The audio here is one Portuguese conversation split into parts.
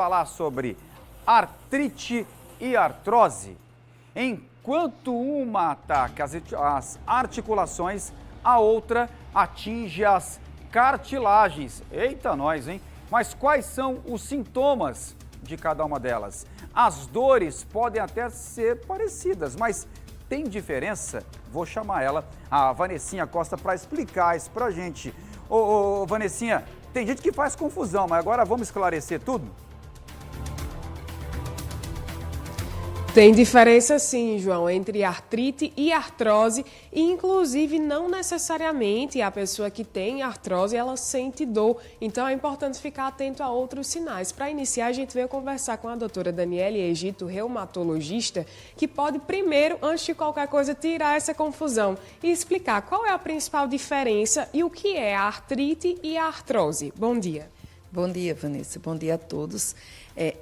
Falar sobre artrite e artrose. Enquanto uma ataca as articulações, a outra atinge as cartilagens. Eita nós, hein? Mas quais são os sintomas de cada uma delas? As dores podem até ser parecidas, mas tem diferença? Vou chamar ela, a Vanessinha Costa, para explicar isso pra gente. Ô, Vanessinha, tem gente que faz confusão, mas agora vamos esclarecer tudo? Tem diferença sim, João, entre artrite e artrose, e inclusive não necessariamente a pessoa que tem artrose, ela sente dor. Então é importante ficar atento a outros sinais. Para iniciar, a gente veio conversar com a doutora Daniele Egito, reumatologista, que pode primeiro, antes de qualquer coisa, tirar essa confusão e explicar qual é a principal diferença e o que é a artrite e a artrose. Bom dia. Bom dia, Vanessa. Bom dia a todos.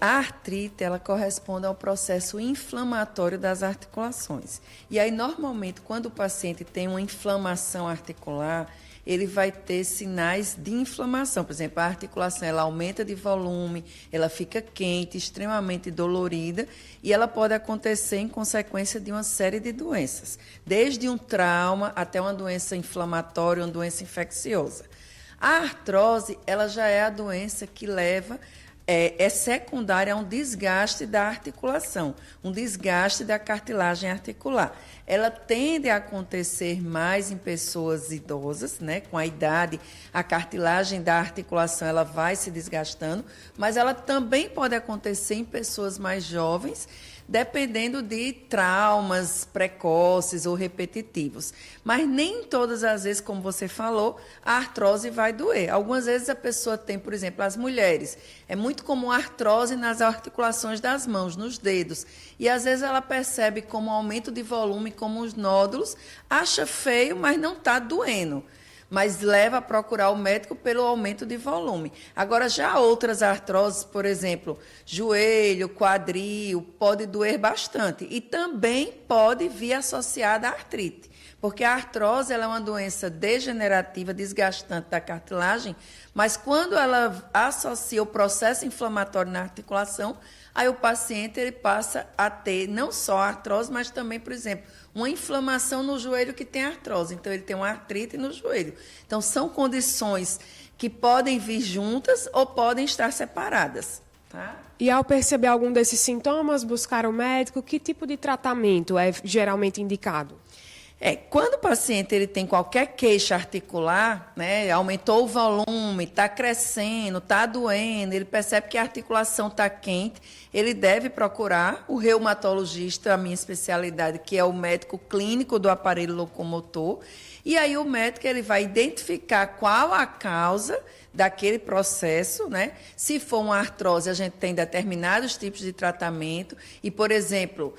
A artrite, ela corresponde ao processo inflamatório das articulações. E aí, normalmente, quando o paciente tem uma inflamação articular, ele vai ter sinais de inflamação. Por exemplo, a articulação ela aumenta de volume, ela fica quente, extremamente dolorida, e ela pode acontecer em consequência de uma série de doenças, desde um trauma até uma doença inflamatória, uma doença infecciosa. A artrose, ela já é a doença que leva, é secundária a um desgaste da articulação, um desgaste da cartilagem articular. Ela tende a acontecer mais em pessoas idosas, né? Com a idade, a cartilagem da articulação ela vai se desgastando, mas ela também pode acontecer em pessoas mais jovens, dependendo de traumas precoces ou repetitivos. Mas nem todas as vezes, como você falou, a artrose vai doer. Algumas vezes a pessoa tem, por exemplo, as mulheres. É muito comum a artrose nas articulações das mãos, nos dedos. E às vezes ela percebe como aumento de volume, como os nódulos, acha feio, mas não está doendo. Mas leva a procurar o médico pelo aumento de volume. Agora, já outras artroses, por exemplo, joelho, quadril, pode doer bastante. E também pode vir associada à artrite. Porque a artrose ela é uma doença degenerativa, desgastante da cartilagem, mas quando ela associa o processo inflamatório na articulação, aí o paciente ele passa a ter não só a artrose, mas também, por exemplo, uma inflamação no joelho que tem artrose. Então, ele tem uma artrite no joelho. Então, são condições que podem vir juntas ou podem estar separadas. Tá? E ao perceber algum desses sintomas, buscar o médico, que tipo de tratamento é geralmente indicado? Quando o paciente ele tem qualquer queixa articular, né, aumentou o volume, está crescendo, está doendo, ele percebe que a articulação está quente, ele deve procurar o reumatologista, a minha especialidade, que é o médico clínico do aparelho locomotor, e aí o médico ele vai identificar qual a causa daquele processo, né? Se for uma artrose, a gente tem determinados tipos de tratamento e, por exemplo,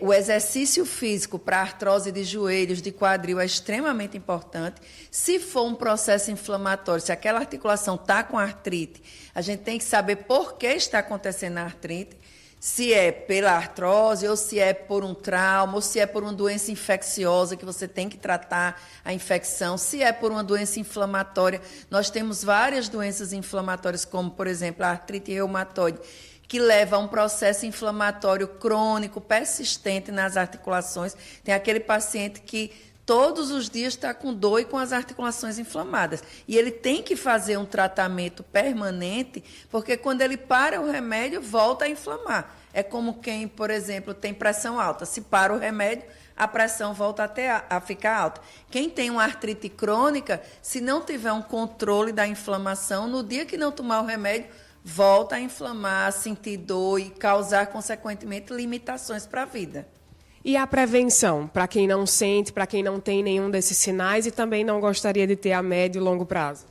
o exercício físico para artrose de joelhos, de quadril, é extremamente importante. Se for um processo inflamatório, se aquela articulação está com artrite, a gente tem que saber por que está acontecendo a artrite, se é pela artrose, ou se é por um trauma, ou se é por uma doença infecciosa, que você tem que tratar a infecção, se é por uma doença inflamatória. Nós temos várias doenças inflamatórias, como, por exemplo, a artrite reumatoide, que leva a um processo inflamatório crônico, persistente nas articulações. Tem aquele paciente que todos os dias está com dor e com as articulações inflamadas. E ele tem que fazer um tratamento permanente, porque quando ele para o remédio, volta a inflamar. É como quem, por exemplo, tem pressão alta. Se para o remédio, a pressão volta até a ficar alta. Quem tem uma artrite crônica, se não tiver um controle da inflamação, no dia que não tomar o remédio, volta a inflamar, a sentir dor e causar, consequentemente, limitações para a vida. E a prevenção, para quem não sente, para quem não tem nenhum desses sinais e também não gostaria de ter a médio e longo prazo?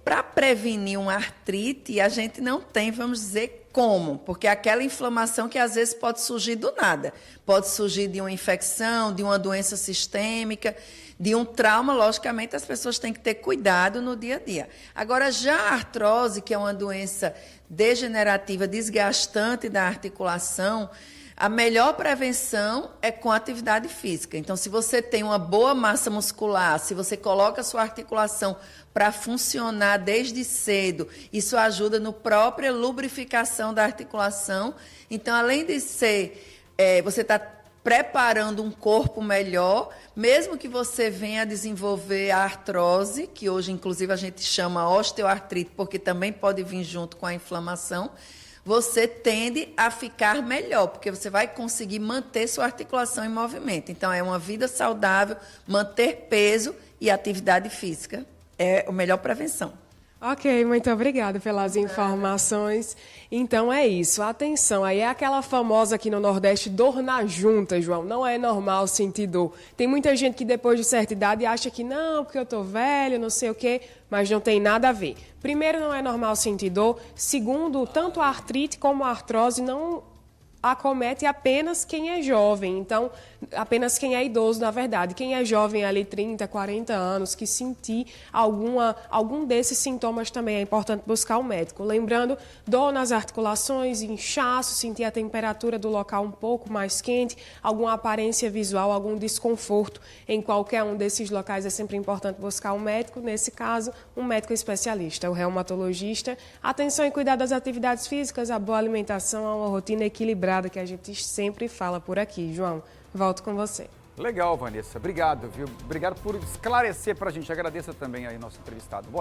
Para prevenir uma artrite, a gente não tem, vamos dizer, como, porque é aquela inflamação que às vezes pode surgir do nada. Pode surgir de uma infecção, de uma doença sistêmica, de um trauma. Logicamente, as pessoas têm que ter cuidado no dia a dia. Agora, já a artrose, que é uma doença degenerativa, desgastante da articulação, A melhor prevenção é com atividade física. Então, se você tem uma boa massa muscular, se você coloca a sua articulação para funcionar desde cedo, isso ajuda no própria lubrificação da articulação. Então, além de ser, você está preparando um corpo melhor, mesmo que você venha a desenvolver a artrose, que hoje, inclusive, a gente chama osteoartrite, porque também pode vir junto com a inflamação, você tende a ficar melhor, porque você vai conseguir manter sua articulação em movimento. Então, é uma vida saudável, manter peso e atividade física é a melhor prevenção. Ok, muito obrigada pelas informações. Então é isso, atenção, aí é aquela famosa aqui no Nordeste, dor na junta, João. Não é normal sentir dor. Tem muita gente que depois de certa idade acha que não, porque eu tô velho, não sei o quê, mas não tem nada a ver. Primeiro, não é normal sentir dor. Segundo, tanto a artrite como a artrose não acomete apenas quem é jovem, então, apenas quem é idoso, na verdade. Quem é jovem ali, 30, 40 anos, que sentir algum desses sintomas também é importante buscar o médico. Lembrando, dor nas articulações, inchaço, sentir a temperatura do local um pouco mais quente, alguma aparência visual, algum desconforto em qualquer um desses locais, é sempre importante buscar um médico, nesse caso, um médico especialista, o reumatologista. Atenção e cuidar das atividades físicas, a boa alimentação, uma rotina equilibrada, que a gente sempre fala por aqui. João, volto com você. Legal, Vanessa. Obrigado, viu? Obrigado por esclarecer para a gente. Agradeço também aí nosso entrevistado. Boa